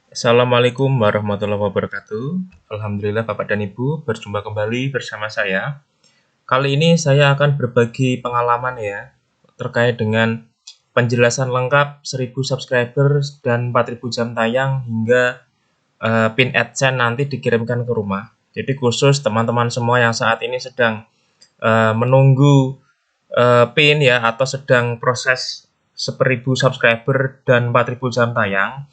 Assalamualaikum warahmatullahi wabarakatuh. Alhamdulillah Bapak dan Ibu berjumpa kembali bersama saya. Kali ini saya akan berbagi pengalaman ya terkait dengan penjelasan lengkap 1000 subscriber dan 4000 jam tayang hingga pin AdSense nanti dikirimkan ke rumah. Jadi khusus teman-teman semua yang saat ini sedang menunggu pin ya atau sedang proses 1000 subscriber dan 4000 jam tayang.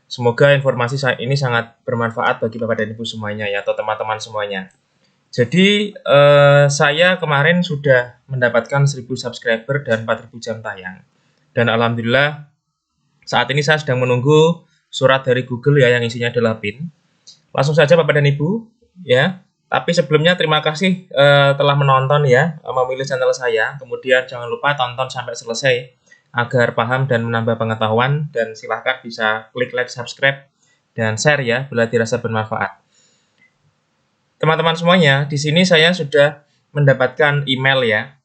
Semoga informasi ini sangat bermanfaat bagi Bapak dan Ibu semuanya ya atau teman-teman semuanya. Jadi saya kemarin sudah mendapatkan 1000 subscriber dan 4000 jam tayang. Dan alhamdulillah saat ini saya sedang menunggu surat dari Google ya yang isinya adalah PIN. Langsung saja Bapak dan Ibu ya. Tapi sebelumnya terima kasih telah menonton ya, memilih channel saya. Kemudian jangan lupa tonton sampai selesai agar paham dan menambah pengetahuan, dan silahkan bisa klik like, subscribe, dan share ya bila dirasa bermanfaat. Teman-teman semuanya, di sini saya sudah mendapatkan email ya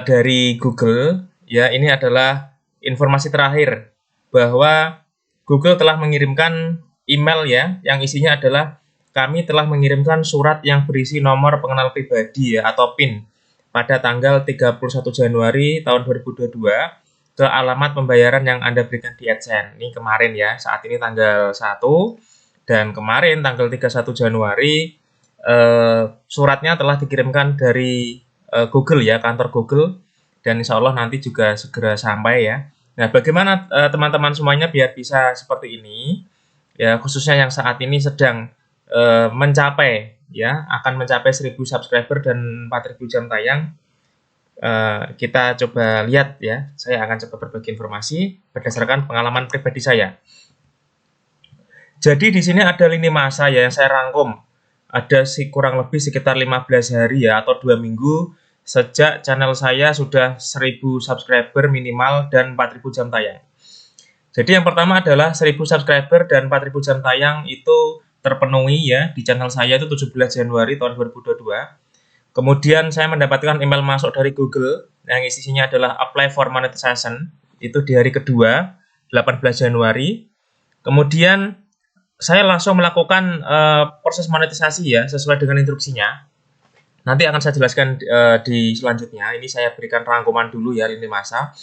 dari Google ya. Ini adalah informasi terakhir bahwa Google telah mengirimkan email ya yang isinya adalah kami telah mengirimkan surat yang berisi nomor pengenal pribadi ya atau PIN pada tanggal 31 Januari tahun 2022 ke alamat pembayaran yang Anda berikan di AdSense. Ini kemarin ya, saat ini tanggal 1 dan kemarin tanggal 31 Januari suratnya telah dikirimkan dari Google ya, kantor Google, dan insya Allah nanti juga segera sampai ya. Nah, bagaimana teman-teman semuanya biar bisa seperti ini ya, khususnya yang saat ini sedang mencapai ya, akan mencapai 1000 subscriber dan 4000 jam tayang. Kita coba lihat ya, saya akan coba berbagi informasi berdasarkan pengalaman pribadi saya. Jadi di sini ada lini masa ya yang saya rangkum. Ada kurang lebih sekitar 15 hari ya atau 2 minggu sejak channel saya sudah 1000 subscriber minimal dan 4000 jam tayang. Jadi yang pertama adalah 1000 subscriber dan 4000 jam tayang itu terpenuhi ya di channel saya itu 17 Januari tahun 2022. Kemudian saya mendapatkan email masuk dari Google yang isinya adalah apply for monetization itu di hari kedua 18 Januari. Kemudian saya langsung melakukan proses monetisasi ya sesuai dengan instruksinya. Nanti akan saya jelaskan di selanjutnya. Ini saya berikan rangkuman dulu ya lini masa.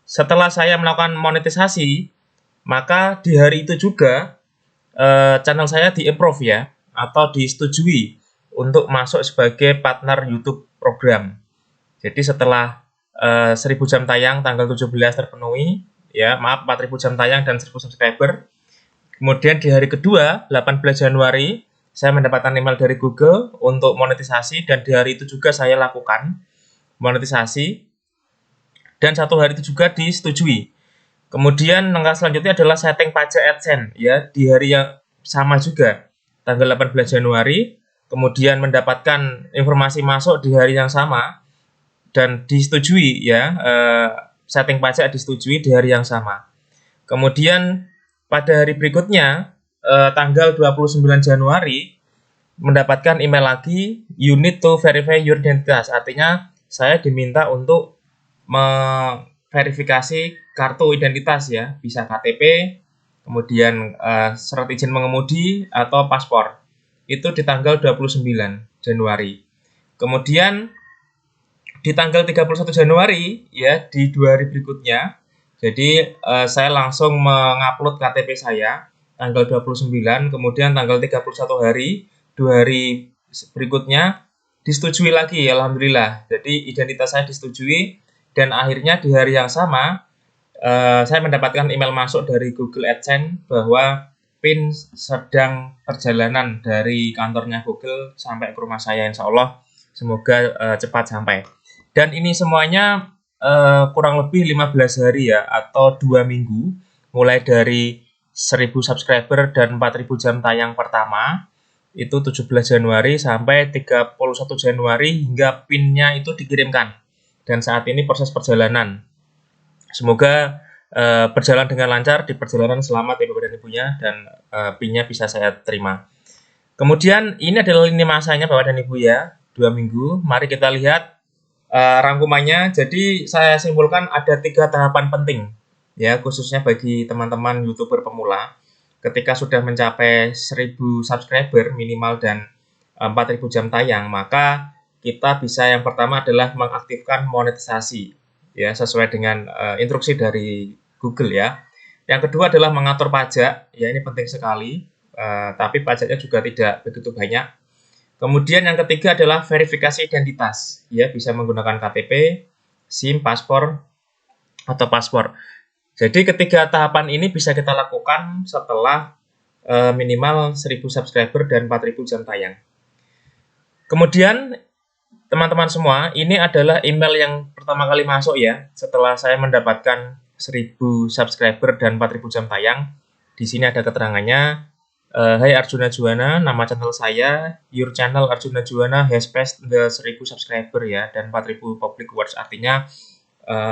Setelah saya melakukan monetisasi, maka di hari itu juga channel saya di-approve ya atau disetujui untuk masuk sebagai partner YouTube program. Jadi setelah 1000 jam tayang tanggal 17 terpenuhi ya, maaf 4000 jam tayang dan 1000 subscriber. Kemudian di hari kedua 18 Januari saya mendapatkan email dari Google untuk monetisasi, dan di hari itu juga saya lakukan monetisasi dan satu hari itu juga disetujui. Kemudian langkah selanjutnya adalah setting pajak AdSense ya di hari yang sama juga tanggal 18 Januari. Kemudian mendapatkan informasi masuk di hari yang sama dan disetujui ya, setting pajak disetujui di hari yang sama. Kemudian pada hari berikutnya tanggal 29 Januari mendapatkan email lagi, you need to verify your identitas. Artinya saya diminta untuk memverifikasi kartu identitas ya, bisa KTP, kemudian surat izin mengemudi atau paspor. Itu di tanggal 29 Januari. Kemudian di tanggal 31 Januari ya, di 2 hari berikutnya, jadi saya langsung mengupload KTP saya tanggal 29, kemudian tanggal 31 hari, 2 hari berikutnya disetujui lagi alhamdulillah. Jadi identitas saya disetujui, dan akhirnya di hari yang sama saya mendapatkan email masuk dari Google AdSense bahwa PIN sedang perjalanan dari kantornya Google sampai ke rumah saya, insya Allah semoga cepat sampai. Dan ini semuanya kurang lebih 15 hari ya atau 2 minggu mulai dari 1000 subscriber dan 4000 jam tayang pertama itu 17 Januari sampai 31 Januari hingga PIN-nya itu dikirimkan, dan saat ini proses perjalanan. Semoga berjalan dengan lancar di perjalanan, selamat ya Bapak dan Ibunya, dan PIN-nya bisa saya terima. Kemudian ini adalah lini masanya Bapak dan Ibu ya, 2 minggu. Mari kita lihat rangkumannya. Jadi saya simpulkan ada 3 tahapan penting ya, khususnya bagi teman-teman YouTuber pemula. ketika sudah mencapai 1000 subscriber minimal dan 4000 jam tayang, maka kita bisa yang pertama adalah mengaktifkan monetisasi ya sesuai dengan instruksi dari Google ya. Yang kedua adalah mengatur pajak, ya ini penting sekali, tapi pajaknya juga tidak begitu banyak. Kemudian yang ketiga adalah verifikasi identitas, ya bisa menggunakan KTP, SIM, paspor, atau paspor. Jadi ketiga tahapan ini bisa kita lakukan setelah minimal 1000 subscriber dan 4000 jam tayang. Kemudian teman-teman semua, ini adalah email yang pertama kali masuk ya, setelah saya mendapatkan 1000 subscriber dan 4000 jam tayang. Di sini ada keterangannya, Hai Arjuna Juwana, nama channel saya, your channel Arjuna Juwana has passed the 1000 subscriber ya, dan 4000 public watch, artinya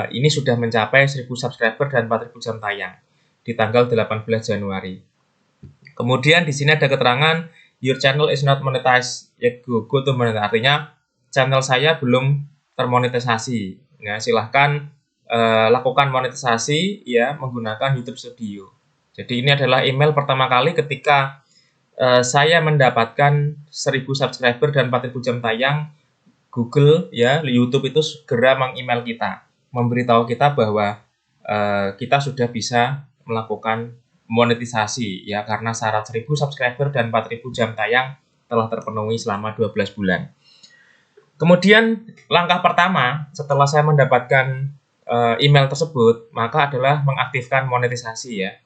ini sudah mencapai 1000 subscriber dan 4000 jam tayang di tanggal 18 Januari. Kemudian di sini ada keterangan, your channel is not monetized, ya go to monetize, artinya channel saya belum termonetisasi. Nah, silahkan lakukan monetisasi ya menggunakan YouTube Studio. Jadi ini adalah email pertama kali ketika saya mendapatkan 1000 subscriber dan 4000 jam tayang. Google ya, YouTube itu segera meng-email kita, memberitahu kita bahwa kita sudah bisa melakukan monetisasi ya, karena syarat 1000 subscriber dan 4000 jam tayang telah terpenuhi selama 12 bulan. Kemudian langkah pertama setelah saya mendapatkan email tersebut, maka adalah mengaktifkan monetisasi ya.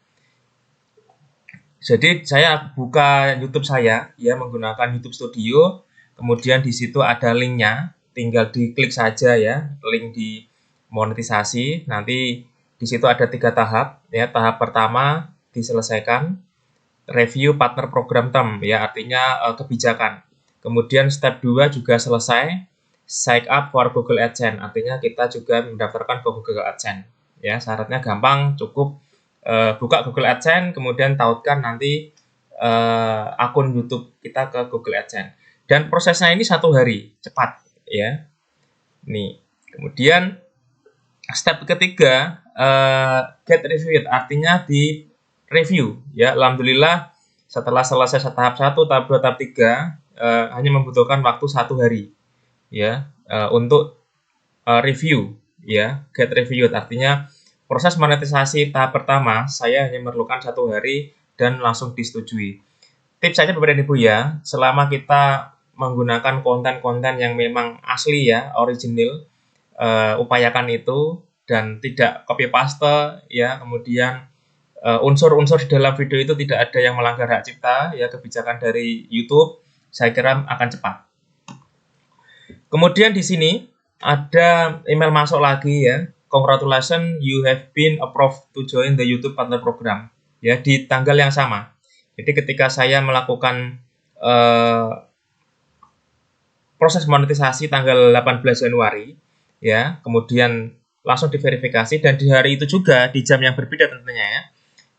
Jadi saya buka YouTube saya ya menggunakan YouTube Studio, kemudian di situ ada linknya, tinggal diklik saja ya, link di monetisasi. Nanti di situ ada 3 tahap ya. Tahap pertama diselesaikan, review partner program term ya, artinya kebijakan. Kemudian step 2 juga selesai, sign up for Google AdSense, artinya kita juga mendaftarkan ke Google AdSense. Ya, syaratnya gampang, cukup buka Google AdSense, kemudian tautkan nanti akun YouTube kita ke Google AdSense. Dan prosesnya ini 1 hari, cepat ya. Nih, kemudian step ketiga, get reviewed, artinya di review ya. Alhamdulillah setelah selesai tahap 1, tahap 2, tahap 3 hanya membutuhkan waktu 1 hari ya untuk review ya, get reviewed, artinya proses monetisasi tahap pertama saya hanya memerlukan 1 hari dan langsung disetujui. Tips saja Bapak dan Ibu ya, selama kita menggunakan konten-konten yang memang asli ya, original, upayakan itu dan tidak copy paste ya. Kemudian unsur-unsur di dalam video itu tidak ada yang melanggar hak cipta ya, kebijakan dari YouTube, saya kira akan cepat. Kemudian di sini ada email masuk lagi ya, congratulations you have been approved to join the YouTube Partner Program ya, di tanggal yang sama. Jadi ketika saya melakukan proses monetisasi tanggal 18 Januari ya, kemudian langsung diverifikasi, dan di hari itu juga di jam yang berbeda tentunya ya,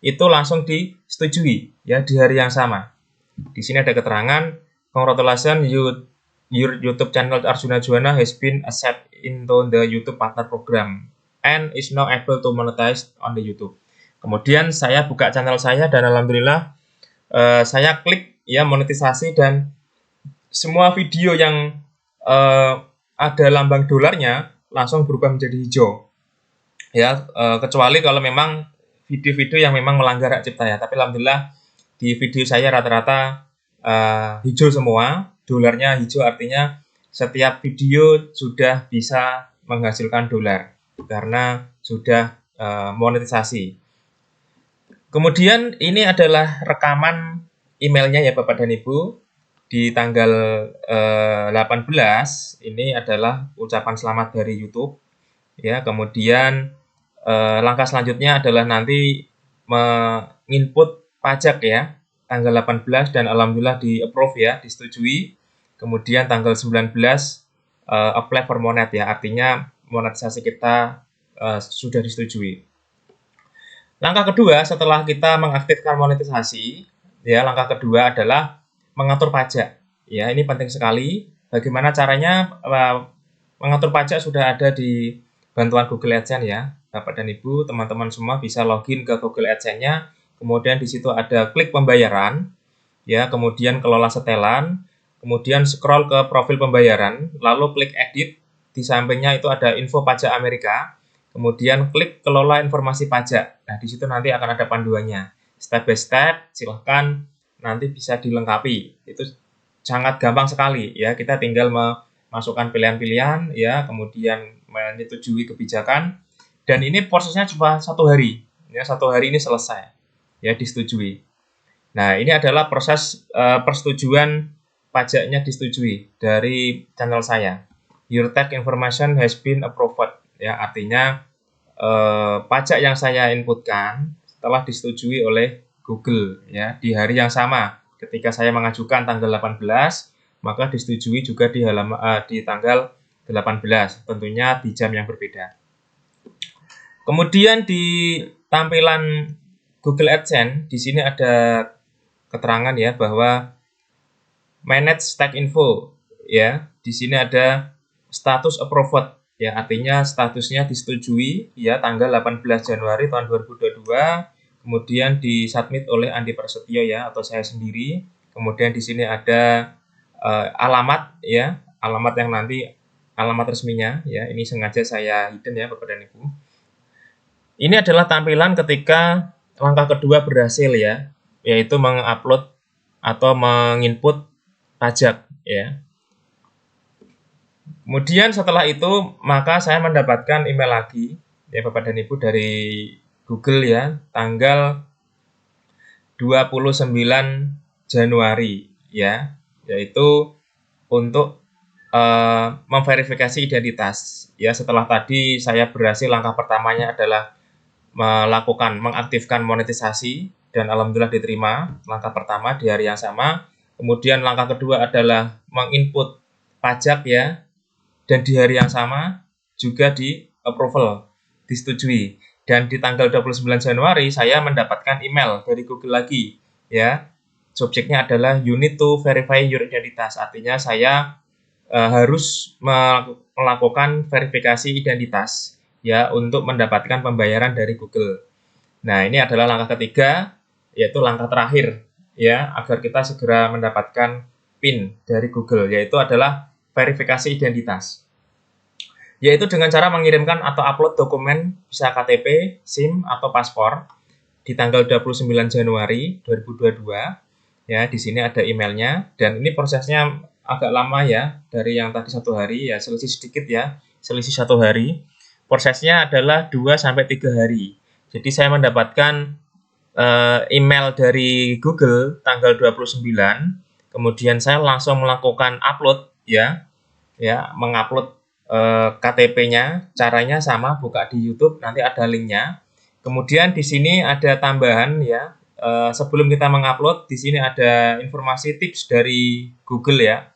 itu langsung disetujui ya di hari yang sama. Di sini ada keterangan, congratulations your YouTube channel Arjuna Juwana has been accepted into the YouTube Partner Program and is now able to monetize on the YouTube. Kemudian saya buka channel saya dan alhamdulillah saya klik ya monetisasi, dan semua video yang ada lambang dolarnya langsung berubah menjadi hijau ya, kecuali kalau memang video-video yang memang melanggar hak cipta ya. Tapi alhamdulillah di video saya rata-rata hijau semua, dolarnya hijau, artinya setiap video sudah bisa menghasilkan dolar karena sudah monetisasi. Kemudian ini adalah rekaman emailnya ya Bapak dan Ibu. Di tanggal 18 ini adalah ucapan selamat dari YouTube ya. Kemudian langkah selanjutnya adalah nanti menginput pajak ya, tanggal 18, dan alhamdulillah di approve ya, disetujui. Kemudian tanggal 19 apply for monet ya, artinya monetisasi kita sudah disetujui. Langkah kedua setelah kita mengaktifkan monetisasi ya, langkah kedua adalah mengatur pajak ya. Ini penting sekali. Bagaimana caranya mengatur pajak sudah ada di bantuan Google AdSense ya, Bapak dan Ibu, teman-teman semua bisa login ke Google AdSense-nya, kemudian di situ ada klik pembayaran, ya, kemudian kelola setelan, kemudian scroll ke profil pembayaran, lalu klik edit, di sampingnya itu ada info pajak Amerika, kemudian klik kelola informasi pajak. Nah, di situ nanti akan ada panduannya, step by step, silahkan nanti bisa dilengkapi. Itu sangat gampang sekali, ya, kita tinggal memasukkan pilihan-pilihan, ya, kemudian menyetujui kebijakan, dan ini prosesnya cuma 1 hari, ya, 1 hari ini selesai, ya, disetujui. Nah, ini adalah proses persetujuan pajaknya disetujui dari channel saya. Your tax information has been approved. Ya, artinya pajak yang saya inputkan telah disetujui oleh Google, ya, di hari yang sama. Ketika saya mengajukan tanggal 18, maka disetujui juga di tanggal 18, tentunya di jam yang berbeda. Kemudian di tampilan Google AdSense, di sini ada keterangan, ya, bahwa manage tax info, ya. Di sini ada status approved, ya, artinya statusnya disetujui, ya, tanggal 18 Januari tahun 2022, kemudian disubmit oleh Andi Prasetyo, ya, atau saya sendiri. Kemudian di sini ada alamat, ya, alamat yang nanti alamat resminya, ya. Ini sengaja saya hidden, ya, Bapak dan Ibu. Ini adalah tampilan ketika langkah kedua berhasil, ya, yaitu mengupload atau menginput pajak, ya. Kemudian setelah itu maka saya mendapatkan email lagi, ya, Bapak dan Ibu, dari Google, ya, tanggal 29 Januari, ya, yaitu untuk memverifikasi identitas, ya. Setelah tadi saya berhasil, langkah pertamanya adalah mengaktifkan monetisasi, dan alhamdulillah diterima langkah pertama di hari yang sama. Kemudian langkah kedua adalah menginput pajak, ya, dan di hari yang sama juga di approval, disetujui. Dan di tanggal 29 Januari saya mendapatkan email dari Google lagi, ya. Subjeknya adalah you need to verify your identitas, artinya saya harus melakukan verifikasi identitas, ya, untuk mendapatkan pembayaran dari Google. Nah, ini adalah langkah ketiga, yaitu langkah terakhir, ya, agar kita segera mendapatkan PIN dari Google, yaitu adalah verifikasi identitas. Yaitu dengan cara mengirimkan atau upload dokumen, bisa KTP, SIM, atau paspor di tanggal 29 Januari 2022. Ya, di sini ada emailnya, dan ini prosesnya agak lama, ya, dari yang tadi 1 hari, ya, selisih sedikit, ya, selisih 1 hari. Prosesnya adalah 2-3 hari. Jadi saya mendapatkan email dari Google tanggal 29, kemudian saya langsung melakukan upload, ya, mengupload KTP-nya. Caranya sama, buka di YouTube, nanti ada linknya. Kemudian di sini ada tambahan, ya. Sebelum kita mengupload, di sini ada informasi tips dari Google, ya.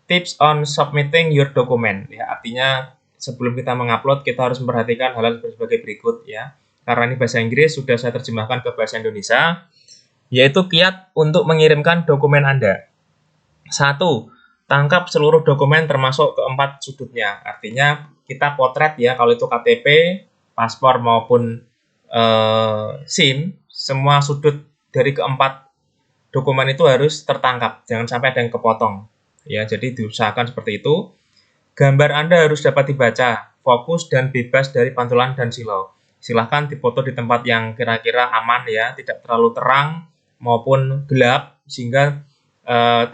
Tips on submitting your document, ya, artinya sebelum kita mengupload kita harus memperhatikan hal-hal sebagai berikut, ya. Karena ini bahasa Inggris, sudah saya terjemahkan ke bahasa Indonesia, yaitu kiat untuk mengirimkan dokumen Anda. 1. Tangkap seluruh dokumen termasuk keempat sudutnya, artinya kita potret, ya, kalau itu KTP, paspor maupun SIM, semua sudut dari keempat dokumen itu harus tertangkap, jangan sampai ada yang kepotong, ya. Jadi diusahakan seperti itu. Gambar Anda harus dapat dibaca, fokus dan bebas dari pantulan dan silau. Silahkan difoto di tempat yang kira-kira aman, ya, tidak terlalu terang maupun gelap sehingga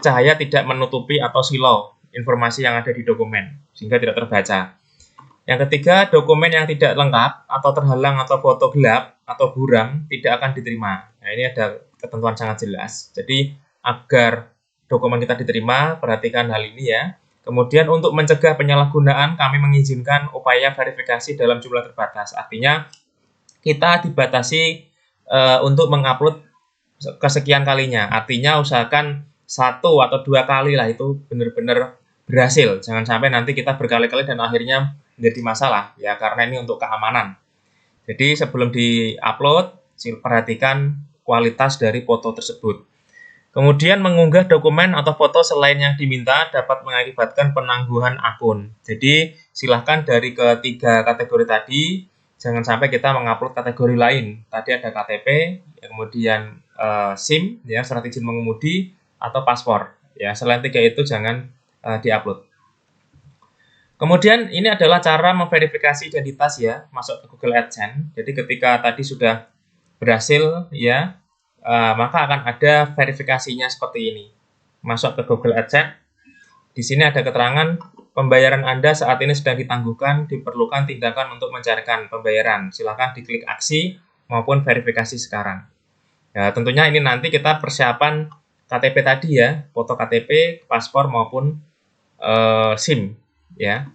cahaya tidak menutupi atau silau informasi yang ada di dokumen sehingga tidak terbaca. Yang ketiga, dokumen yang tidak lengkap atau terhalang atau foto gelap atau buram tidak akan diterima. Nah, ini ada ketentuan sangat jelas. Jadi agar dokumen kita diterima, perhatikan hal ini, ya. Kemudian untuk mencegah penyalahgunaan, kami mengizinkan upaya verifikasi dalam jumlah terbatas. Artinya kita dibatasi untuk mengupload kesekian kalinya. Artinya usahakan 1 atau 2 kali lah itu benar-benar berhasil. Jangan sampai nanti kita berkali-kali dan akhirnya menjadi masalah, ya, karena ini untuk keamanan. Jadi sebelum di-upload, perhatikan kualitas dari foto tersebut. Kemudian mengunggah dokumen atau foto selain yang diminta dapat mengakibatkan penangguhan akun. Jadi silahkan dari ketiga kategori tadi, Jangan sampai kita mengupload kategori lain. Tadi ada KTP, kemudian SIM, ya, surat izin mengemudi, atau paspor. Ya, selain 3 itu jangan diupload. Kemudian ini adalah cara memverifikasi identitas ya, masuk ke Google AdSense. Jadi ketika tadi sudah berhasil ya, maka akan ada verifikasinya seperti ini. Masuk ke Google AdSense. Di sini ada keterangan pembayaran Anda saat ini sedang ditangguhkan, diperlukan tindakan untuk mencarikan pembayaran. Silakan diklik aksi maupun verifikasi sekarang. Ya, tentunya ini nanti kita persiapan KTP tadi ya, foto KTP, paspor maupun SIM ya.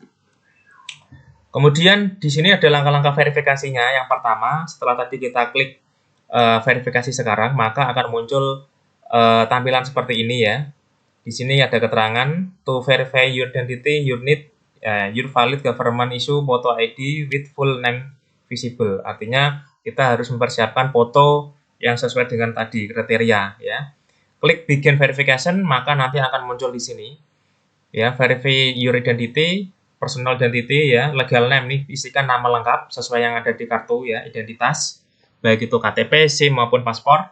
Kemudian di sini ada langkah-langkah verifikasinya. Yang pertama, setelah tadi kita klik verifikasi sekarang, maka akan muncul tampilan seperti ini ya. Di sini ada keterangan to verify your identity, you need your valid government issue photo ID with full name visible. Artinya kita harus mempersiapkan foto yang sesuai dengan tadi kriteria ya. Klik begin verification, maka nanti akan muncul di sini ya, verify your identity, personal identity ya, legal name nih, isikan nama lengkap sesuai yang ada di kartu ya, identitas, baik itu KTP, SIM maupun paspor.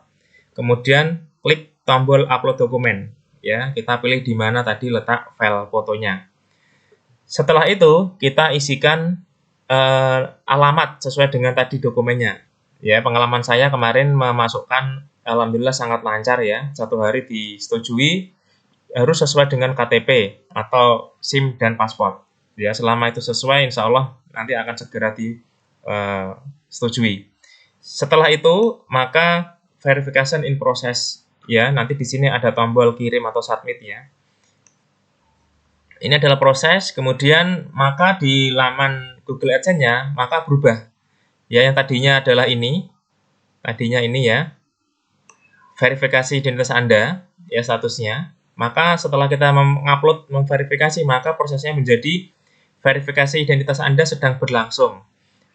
Kemudian klik tombol upload dokumen ya, kita pilih di mana tadi letak file fotonya. Setelah itu kita isikan alamat sesuai dengan tadi dokumennya ya. Pengalaman saya kemarin memasukkan, alhamdulillah sangat lancar ya, 1 hari disetujui, harus sesuai dengan KTP atau SIM dan paspor ya. Selama itu sesuai, insya Allah nanti akan segera disetujui. Setelah itu maka verification in process ya, nanti di sini ada tombol kirim atau submit ya. Ini adalah proses. Kemudian maka di laman Google AdSense-nya maka berubah ya, yang tadinya adalah ini, ya, verifikasi identitas Anda ya statusnya. Maka setelah kita mengupload, memverifikasi, maka prosesnya menjadi verifikasi identitas Anda sedang berlangsung.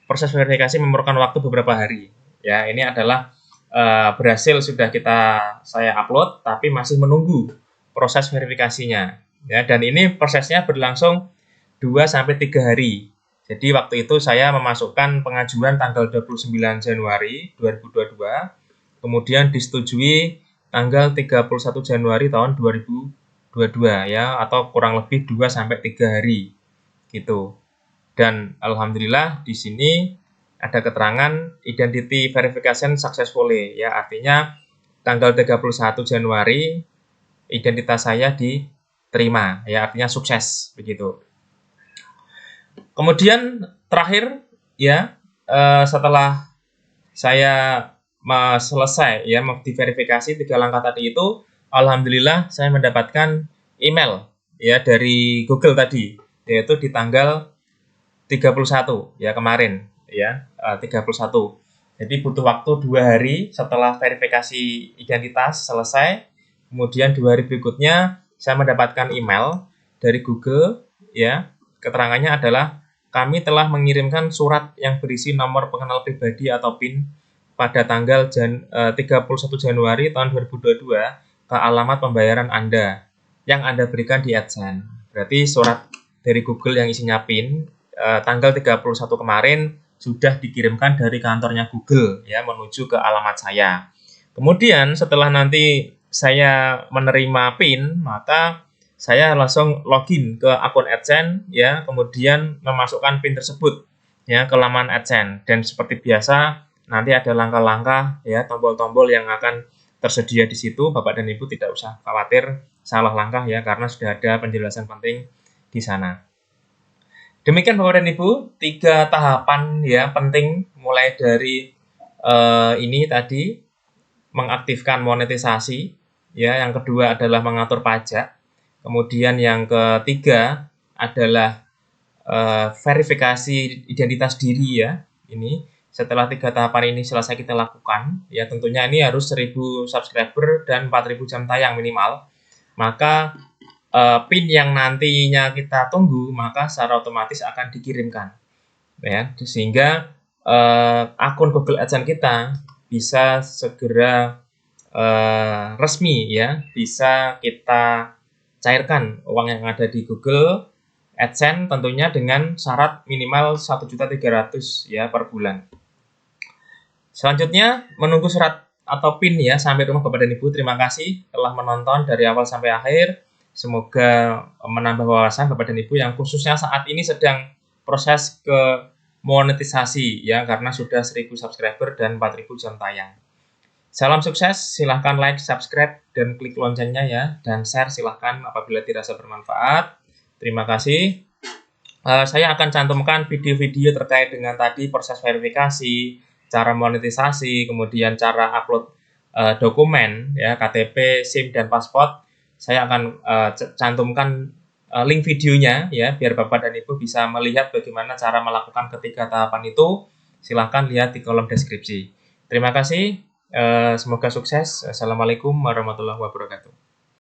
Proses verifikasi memerlukan waktu beberapa hari ya. Ini adalah berhasil, sudah saya upload, tapi masih menunggu proses verifikasinya ya. Dan ini prosesnya berlangsung 2-3 hari. Jadi waktu itu saya memasukkan pengajuan tanggal 29 Januari 2022, kemudian disetujui tanggal 31 Januari tahun 2022 ya, atau kurang lebih 2-3 hari gitu. Dan alhamdulillah di sini ada keterangan identity verification successfully ya, artinya tanggal 31 Januari identitas saya diterima ya, artinya sukses begitu. Kemudian terakhir ya, setelah saya selesai ya diverifikasi 3 langkah tadi itu, alhamdulillah saya mendapatkan email ya dari Google tadi, yaitu di tanggal 31 ya kemarin ya, 31. Jadi butuh waktu 2 hari setelah verifikasi identitas selesai. Kemudian 2 hari berikutnya saya mendapatkan email dari Google ya. Keterangannya adalah kami telah mengirimkan surat yang berisi nomor pengenal pribadi atau PIN pada tanggal 31 Januari tahun 2022 ke alamat pembayaran Anda yang Anda berikan di AdSense. Berarti surat dari Google yang isinya PIN tanggal 31 kemarin sudah dikirimkan dari kantornya Google ya, menuju ke alamat saya. Kemudian setelah nanti saya menerima PIN, maka saya langsung login ke akun AdSense ya, kemudian memasukkan PIN tersebut ya ke laman AdSense. Dan seperti biasa nanti ada langkah-langkah ya, tombol-tombol yang akan tersedia di situ. Bapak dan Ibu tidak usah khawatir salah langkah ya, karena sudah ada penjelasan penting di sana. Demikian Bapak dan Ibu, 3 tahapan ya penting, mulai dari ini tadi mengaktifkan monetisasi ya, yang kedua adalah mengatur pajak, kemudian yang ketiga adalah verifikasi identitas diri ya. Ini setelah 3 tahapan ini selesai kita lakukan ya, tentunya ini harus 1000 subscriber dan 4000 jam tayang minimal. Maka PIN yang nantinya kita tunggu maka secara otomatis akan dikirimkan ya, sehingga akun Google AdSense kita bisa segera resmi ya, bisa kita cairkan uang yang ada di Google AdSense tentunya dengan syarat minimal 1.300.000 ya per bulan. Selanjutnya menunggu surat atau PIN ya sampai rumah Bapak dan Ibu. Terima kasih telah menonton dari awal sampai akhir. Semoga menambah wawasan Bapak dan Ibu yang khususnya saat ini sedang proses ke monetisasi ya karena sudah 1.000 subscriber dan 4.000 jam tayang. Salam sukses, silahkan like, subscribe, dan klik loncengnya ya, dan share silahkan apabila dirasa bermanfaat. Terima kasih. Saya akan cantumkan video-video terkait dengan tadi proses verifikasi, cara monetisasi, kemudian cara upload dokumen, ya KTP, SIM, dan paspor. Saya akan cantumkan link videonya ya, biar Bapak dan Ibu bisa melihat bagaimana cara melakukan ketiga tahapan itu. Silahkan lihat di kolom deskripsi. Terima kasih. Semoga sukses. Assalamualaikum warahmatullahi wabarakatuh.